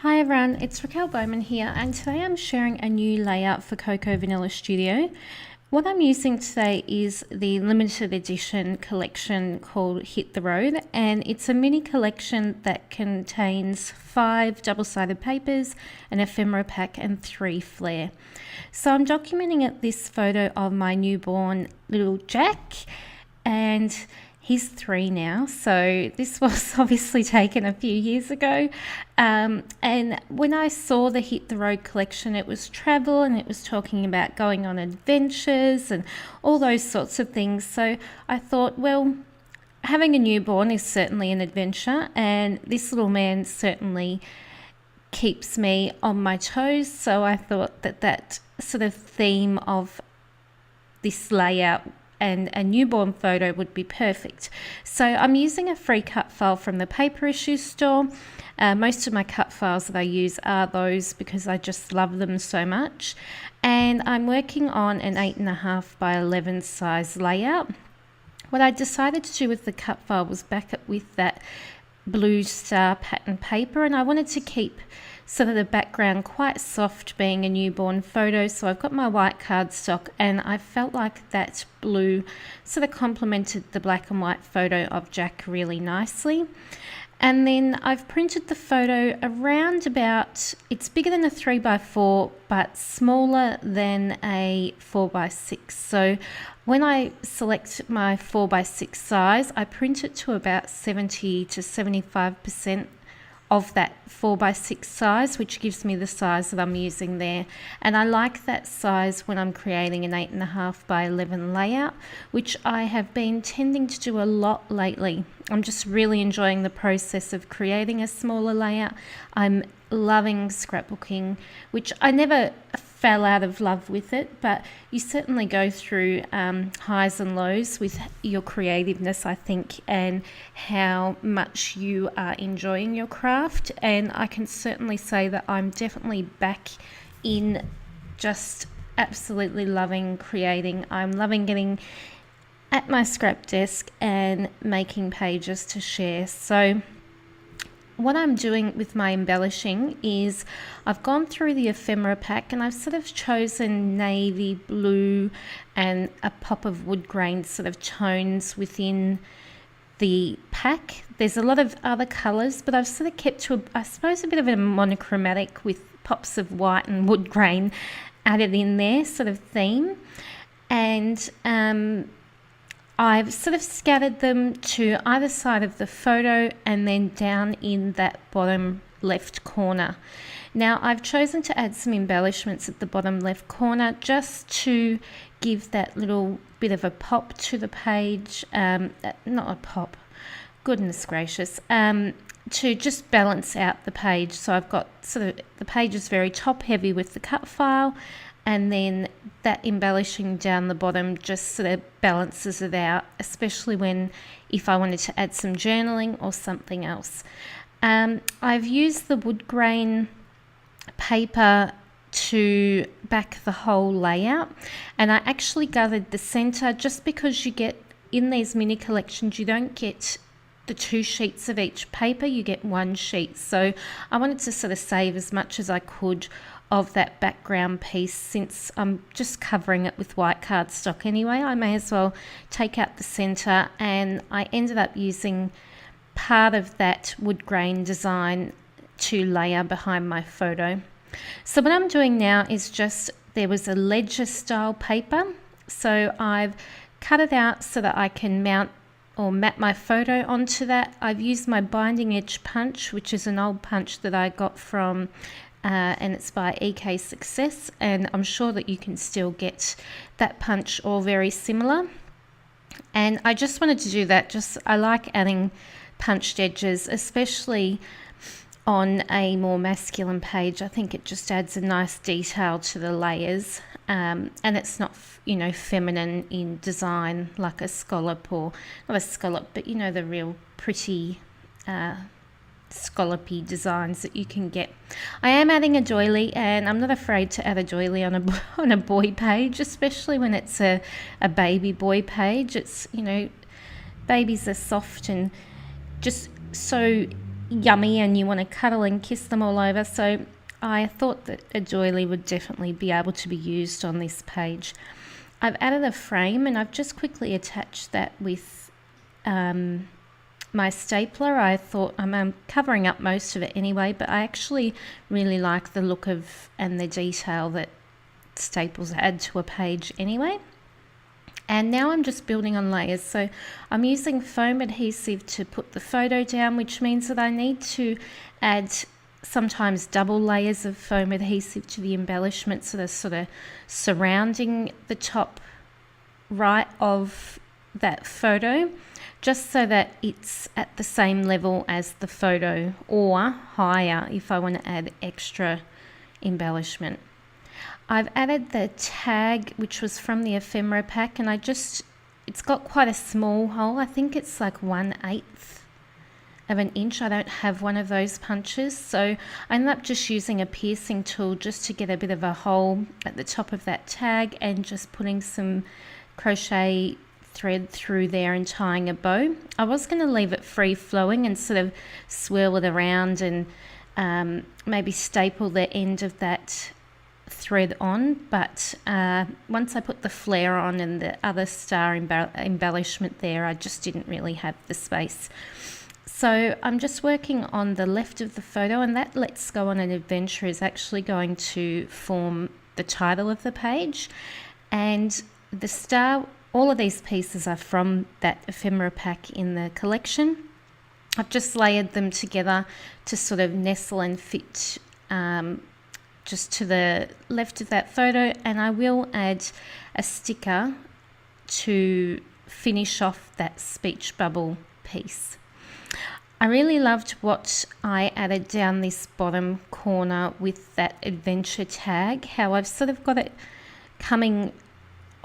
Hi everyone, it's Raquel Bowman here, and today I'm sharing a new layout for Coco Vanilla Studio. What I'm using today is the limited edition collection called Hit the Road, and it's a mini collection that contains 5 double-sided papers, an ephemera pack and 3 flare. So I'm documenting this photo of my newborn little Jack, and he's 3 now, so this was obviously taken a few years ago. And when I saw the Hit the Road collection, it was travel and it was talking about going on adventures and all those sorts of things. So I thought, well, having a newborn is certainly an adventure, and this little man certainly keeps me on my toes. So I thought that sort of theme of this layout and a newborn photo would be perfect. So I'm using a free cut file from the paper issue store. Most of my cut files that I use are those because I just love them so much. And I'm working on an 8.5 by 11 size layout. What I decided to do with the cut file was back it with that blue star pattern paper, and I wanted to keep sort of the background quite soft, being a newborn photo. So I've got my white cardstock, and I felt like that blue sort of complemented the black and white photo of Jack really nicely. And then I've printed the photo around about, it's bigger than a 3x4 but smaller than a 4x6. So when I select my 4x6 size, I print it to about 70 to 75% of that 4x6 size, which gives me the size that I'm using there. And I like that size when I'm creating an 8.5 by 11 layout, which I have been tending to do a lot lately. I'm just really enjoying the process of creating a smaller layout. I'm loving scrapbooking, which I never fell out of love with it, but you certainly go through highs and lows with your creativeness, I think, and how much you are enjoying your craft. And I can certainly say that I'm definitely back in just absolutely loving creating. I'm loving getting at my scrap desk and making pages to share. So what I'm doing with my embellishing is I've gone through the ephemera pack, and I've sort of chosen navy blue and a pop of wood grain sort of tones within the pack. There's a lot of other colours, but I've sort of kept to, I suppose, a bit of a monochromatic with pops of white and wood grain added in there sort of theme. And I've sort of scattered them to either side of the photo and then down in that bottom left corner. Now I've chosen to add some embellishments at the bottom left corner just to give that little bit of a pop to the page, not a pop, goodness gracious, to just balance out the page. So I've got sort of, the page is very top heavy with the cut file, and then that embellishing down the bottom just sort of balances it out, especially if I wanted to add some journaling or something else. I've used the wood grain paper to back the whole layout, and I actually gathered the center just because you get, in these mini collections, you don't get the 2 sheets of each paper, you get 1 sheet. So I wanted to sort of save as much as I could of that background piece. Since I'm just covering it with white cardstock anyway, I may as well take out the center, and I ended up using part of that wood grain design to layer behind my photo. So what I'm doing now is just, there was a ledger style paper, so I've cut it out so that I can mount or map my photo onto that. I've used my binding edge punch, which is an old punch that I got from and it's by EK Success, and I'm sure that you can still get that punch or very similar. And I just wanted to do that, I like adding punched edges, especially on a more masculine page. I think it just adds a nice detail to the layers, and it's not, feminine in design like a scallop, or not a scallop, but the real pretty scallopy designs that you can get. I am adding a doily, and I'm not afraid to add a doily on a boy page, especially when it's a baby boy page. It's, babies are soft and just so yummy and you want to cuddle and kiss them all over. So I thought that a doily would definitely be able to be used on this page. I've added a frame and I've just quickly attached that with my stapler. I thought I'm covering up most of it anyway, but I actually really like the look of and the detail that staples add to a page anyway. And now I'm just building on layers. So I'm using foam adhesive to put the photo down, which means that I need to add sometimes double layers of foam adhesive to the embellishments that are sort of surrounding the top right of that photo, just so that it's at the same level as the photo or higher if I want to add extra embellishment. I've added the tag, which was from the ephemera pack, and it's got quite a small hole. I think it's like 1/8 of an inch. I don't have one of those punches, so I ended up just using a piercing tool just to get a bit of a hole at the top of that tag and just putting some crochet thread through there and tying a bow. I was going to leave it free flowing and sort of swirl it around and maybe staple the end of that thread on, but once I put the flare on and the other star embellishment there, I just didn't really have the space. So I'm just working on the left of the photo, and that Let's Go on an Adventure is actually going to form the title of the page. And the star, all of these pieces are from that ephemera pack in the collection. I've just layered them together to sort of nestle and fit just to the left of that photo, and I will add a sticker to finish off that speech bubble piece. I really loved what I added down this bottom corner with that adventure tag, how I've sort of got it coming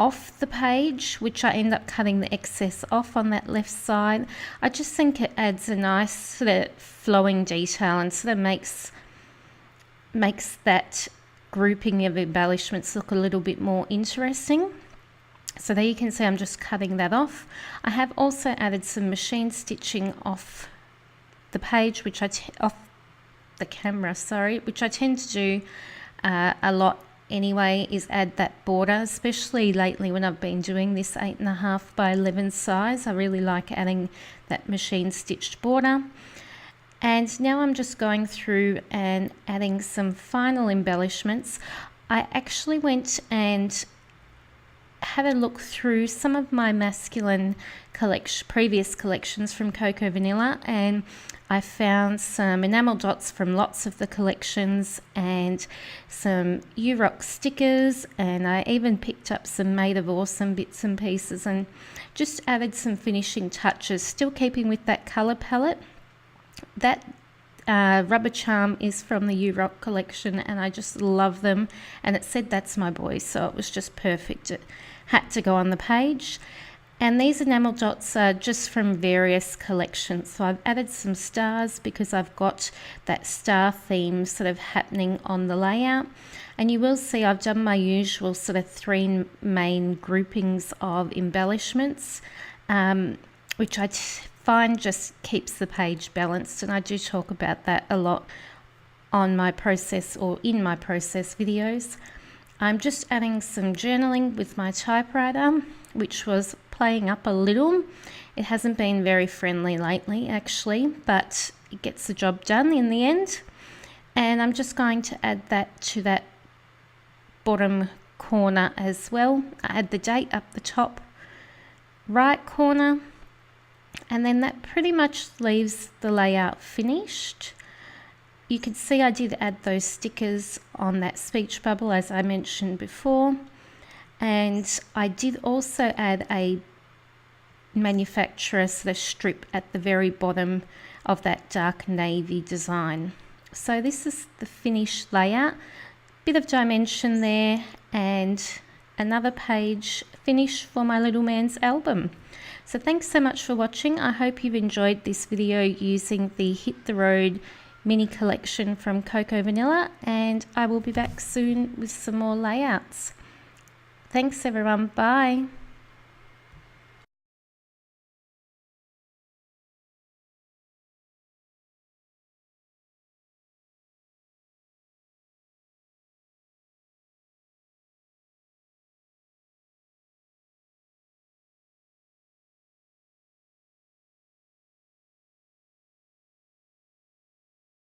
off the page, which I end up cutting the excess off on that left side. I just think it adds a nice sort of flowing detail and sort of makes that grouping of embellishments look a little bit more interesting. So there you can see I'm just cutting that off. I have also added some machine stitching off the page, off the camera, which I tend to do a lot anyway, is add that border, especially lately when I've been doing this 8.5 by 11 size. I really like adding that machine stitched border. And now I'm just going through and adding some final embellishments. I actually went and had a look through some of my masculine previous collections from Cocoa Vanilla, and I found some enamel dots from lots of the collections and some U-Rock stickers, and I even picked up some Made of Awesome bits and pieces and just added some finishing touches, still keeping with that colour palette. That rubber charm is from the U-Rock collection, and I just love them, and it said That's My Boy, so it was just perfect. It had to go on the page. And these enamel dots are just from various collections, so I've added some stars because I've got that star theme sort of happening on the layout. And you will see I've done my usual sort of 3 main groupings of embellishments, which I find just keeps the page balanced, and I do talk about that a lot on my process or in my process videos. I'm just adding some journaling with my typewriter, which was playing up a little. It hasn't been very friendly lately actually, but it gets the job done in the end. And I'm just going to add that to that bottom corner as well. I add the date up the top right corner, and then that pretty much leaves the layout finished. You can see I did add those stickers on that speech bubble as I mentioned before, and I did also add a manufacturer sort of strip at the very bottom of that dark navy design. So this is the finished layout, bit of dimension there, and another page finished for my little man's album. So thanks so much for watching. I hope you've enjoyed this video using the Hit the Road mini collection from Cocoa Vanilla, and I will be back soon with some more layouts. Thanks everyone, bye.